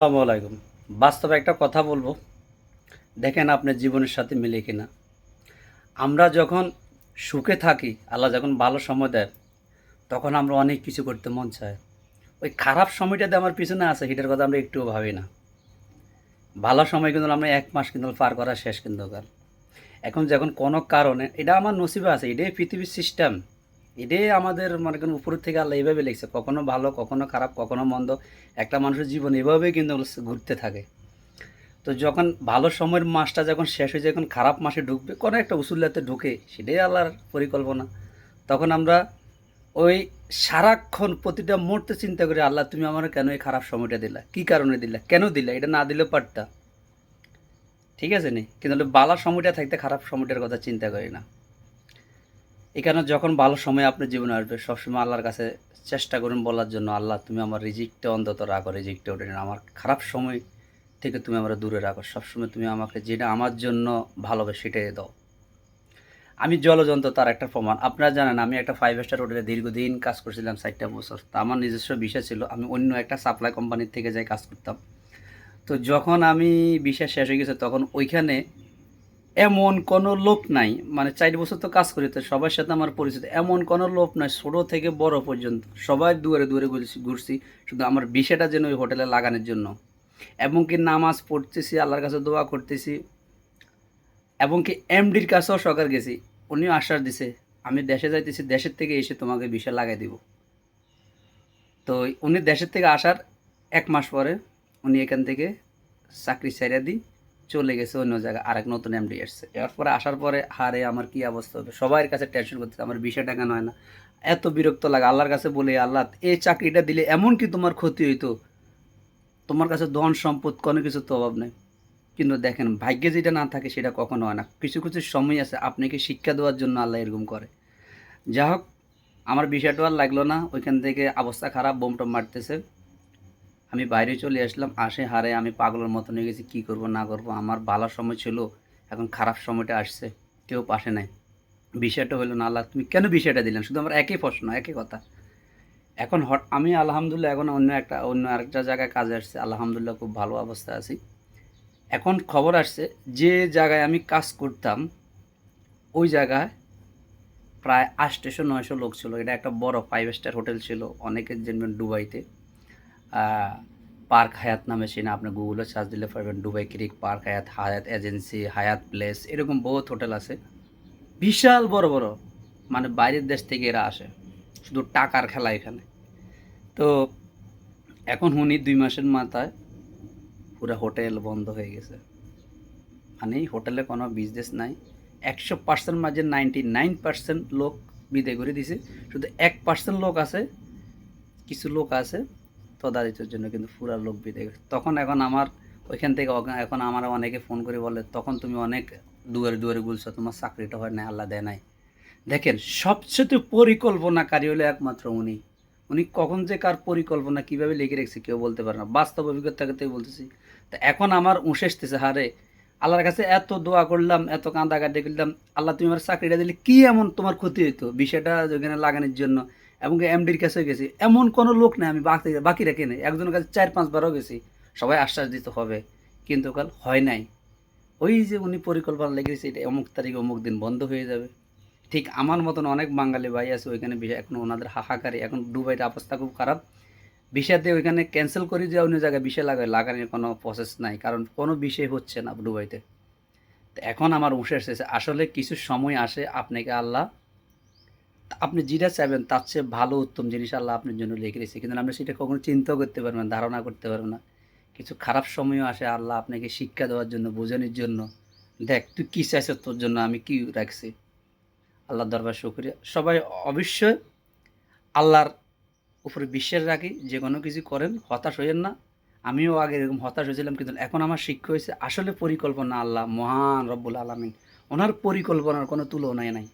আসসালামু আলাইকুম। বাস্তবে একটা কথা বলবো, দেখেন আপনার জীবনের সাথে মিলে কিনা। আমরা যখন সুখে থাকি, আল্লাহ যখন ভালো সময় দেয়, তখন আমরা অনেক কিছু করতে মন চায়। ওই খারাপ সময়টাতে আমার পিছনে আছে, সেটার কথা আমরা একটুও ভাবি না। ভালো সময় কিন্তু আমরা ১ মাস কিন্তু পার করা শেষ কিন্তু কাল। এখন যখন কোনো কারণে এটা আমার নসিবে আছে, এটাই পৃথিবীর সিস্টেম। এটাই আমাদের মনে করেন উপর থেকে আল্লাহ এইভাবে লিখছে। কখনো ভালো, কখনো খারাপ, কখনো মন্দ। একটা মানুষের জীবন এভাবেই কিন্তু ঘুরতে থাকে। তো যখন ভালো সময়ের মাসটা যখন শেষ হয়ে যায়, যখন খারাপ মাসে ঢুকবে, কোনো একটা উসুল্লাতে ঢুকে, সেটাই আল্লাহর পরিকল্পনা। তখন আমরা ওই সারাক্ষণ প্রতিটা মুহূর্তে চিন্তা করি, আল্লাহ তুমি আমার কেন এই খারাপ সময়টা দিলা, কী কারণে দিলা, কেন দিলা, এটা না দিলেও পারতা। ঠিক আছে নি, কিন্তু ভালো সময়টা থাকতে খারাপ সময়টার কথা চিন্তা করি না। এই কারণে যখন ভালো সময় আপনার জীবনে আসবে, সবসময় আল্লাহর কাছে চেষ্টা করুন বলার জন্য, আল্লাহ তুমি আমার রিজিকটা অন্তত রাখো, রিজিকটা ওঠে না, আমার খারাপ সময় থেকে তুমি আমরা দূরে রাখো, সবসময় তুমি আমাকে যেটা আমার জন্য ভালোবাসে সেটাই দাও। আমি জলযন্ত্র তার একটা প্রমাণ। আপনারা জানেন আমি একটা 5 স্টার হোটেলে দীর্ঘদিন কাজ করছিলাম, 4টা বছর। তা আমার নিজস্ব বিষয় ছিল, আমি অন্য একটা সাপ্লাই কোম্পানির থেকে যাই কাজ করতাম। তো যখন আমি বিষয় শেষ হয়ে গেছে, তখন ওইখানে এমন কোনো লোক নাই, মানে 4 বছর তো কাজ করি, তো সবার সাথে আমার পরিচিত, এমন কোনো লোক নাই ছোটো থেকে বড় পর্যন্ত, সবাই দুয়ারে দুয়ারে ঘুরছি শুধু আমার বিষয়টা যেন ওই হোটেলে লাগানোর জন্য। এবং কি নামাজ পড়তেছি, আল্লাহর কাছে দোয়া করতেছি, এবং কি এমডির কাছেও সরকার গেছি, উনিও আশ্বাস দিছে আমি দেশে যাইতেছি, দেশের থেকে এসে তোমাকে বিষয় লাগাই দিব। তো উনি দেশের থেকে আসার 1 মাস পরে উনি এখান থেকে চাকরি ছেড়ে দিই চলে গেছে অন্য জায়গায়, আরেক নতুন এমডি আসছে। এরপরে আসার পরে হারে আমার কি অবস্থা হবে, সবার কাছে টেনশন করতেছে, আমার বিষয় টাকা নয় না, এত বিরক্ত লাগে। আল্লাহর কাছে বলে, আল্লাহ এই চাকরিটা দিলে এমন কি তোমার ক্ষতি হইতো, তোমার কাছে ধন সম্পদ কোনো কিছু তো অভাব নেই। কিন্তু দেখেন ভাগ্যে যেটা না থাকে সেটা কখনো হয় না। কিছু কিছু সময় আছে আপনাকে শিক্ষা দেওয়ার জন্য আল্লাহ এরকম করে। যা হোক, আমার বিষয়টা আর লাগলো না, ওইখান থেকে অবস্থা খারাপ, বোম টোম মারতেছে, আমি বাইরে চলে আসলাম। আসে হারে আমি পাগলের মতো হয়ে গেছি, কী করব না করব, আমার ভালো সময় ছিল, এখন খারাপ সময়টা আসছে, কেউ পাশে নাই। বিষয়টা হলো না, আল্লাহ তুমি কেন বিষয়টা দিলেন, শুধু আমার একই প্রশ্ন, একই কথা। এখন আমি আলহামদুলিল্লাহ এখন অন্য আরেকটা জায়গায় কাজে আসছে, আলহামদুলিল্লাহ খুব ভালো অবস্থায় আছি। এখন খবর আসছে যে জায়গায় আমি কাজ করতাম, ওই জায়গায় প্রায় 800-900 লোক ছিল। এটা একটা বড় 5 স্টার হোটেল ছিল, অনেকের জন্য দুবাইতে। পার্ক হায়াত নামে চিনে, আপনি গুগলে সার্চ দিলে পারবেন, দুবাই ক্রিক পার্ক, হায়াত, হায়াত এজেন্সি, হায়াত প্লেস, এরকম বহুত হোটেল আছে, বিশাল বড় বড়। মানে বাইরের দেশ থেকে এরা আসে, শুধু টাকার খেলা এখানে। তো এখন শুনি 2 মাসের মাথায় পুরো হোটেল বন্ধ হয়ে গেছে। মানে হোটেলে কোনো বিজনেস নাই। 100% মাঝে 99% লোক বিদায় করে দিছে। শুধু 1% লোক আছে, কিছু লোক আছে তদারকির জন্য, কিন্তু পুরা লোক বিদায় গেছে। তখন এখন আমার ওইখান থেকে এখন আমার অনেকে ফোন করে বলে, তখন তুমি অনেক দুয়ারে দুয়ারে বলছো, তোমার চাকরিটা হয় না, আল্লাহ দেয় নাই। দেখেন সবচেয়ে পরিকল্পনাকারী হলো একমাত্র উনি। উনি কখন যে কার পরিকল্পনা কীভাবে লিখে রেখেছে কেউ বলতে পারে না, বাস্তব অভিজ্ঞতা থেকে বলতেছি। তো এখন আমার উঁশ এসতেছে, হারে আল্লাহর কাছে এত দোয়া করলাম, এত কাঁদাকাটি করলাম, আল্লাহ তুমি আমার চাকরিটা দিলে কি এমন তোমার ক্ষতি হইতো বিষয়টা ওখানে লাগানোর জন্য। এবং এমডির কাছে গেছি, এমন কোনো লোক নেই আমি বাকি বাকি রেখে নেই, একজনের কাছে 4-5 বারও গেছি, সবাই আশ্বাস দিতে হবে, কিন্তু কাল হয় নাই। ওই যে উনি পরিকল্পনা লেগেছে এটা অমুক তারিখ অমুক দিন বন্ধ হয়ে যাবে। ঠিক আমার মতন অনেক বাঙালি ভাই আছে ওইখানে, বিষয় এখন ওনাদের হাহাকারি, এখন দুবাইয়ের অবস্থা খুব খারাপ। ভিসা দিয়ে ওইখানে ক্যান্সেল করে দিয়ে অন্য জায়গায় বিষয় লাগানোর কোনো প্রসেস নাই, কারণ কোনো বিষয় হচ্ছে না দুবাইতে। তো এখন আমার উঠে এসেছে, আসলে কিছু সময় আসে আপনাকে আল্লাহ, আপনি যেটা চাইবেন তার চেয়ে ভালো উত্তম জিনিস আল্লাহ আপনার জন্য লিখে রেখেছে, কিন্তু আপনি সেটা কখনো চিন্তাও করতে পারবেন না, ধারণা করতে পারবেন না। কিছু খারাপ সময়ও আসে আল্লাহ আপনাকে শিক্ষা দেওয়ার জন্য, বোঝানোর জন্য, দেখ তুই কী চাইছ, তোর জন্য আমি কি রাখছি। আল্লাহর দরবার শুকরিয়া। সবাই অবশ্যই আল্লাহর উপরে বিশ্বাস রাখি, যে কোনো কিছু করেন হতাশ হইয়েন না। আমিও আগে এরকম হতাশ হয়েছিলাম, কিন্তু এখন আমার শিক্ষা হয়েছে আসলে পরিকল্পনা আল্লাহ মহান রব্বুল আলামিন, ওনার পরিকল্পনার কোনো তুলনাই নাই।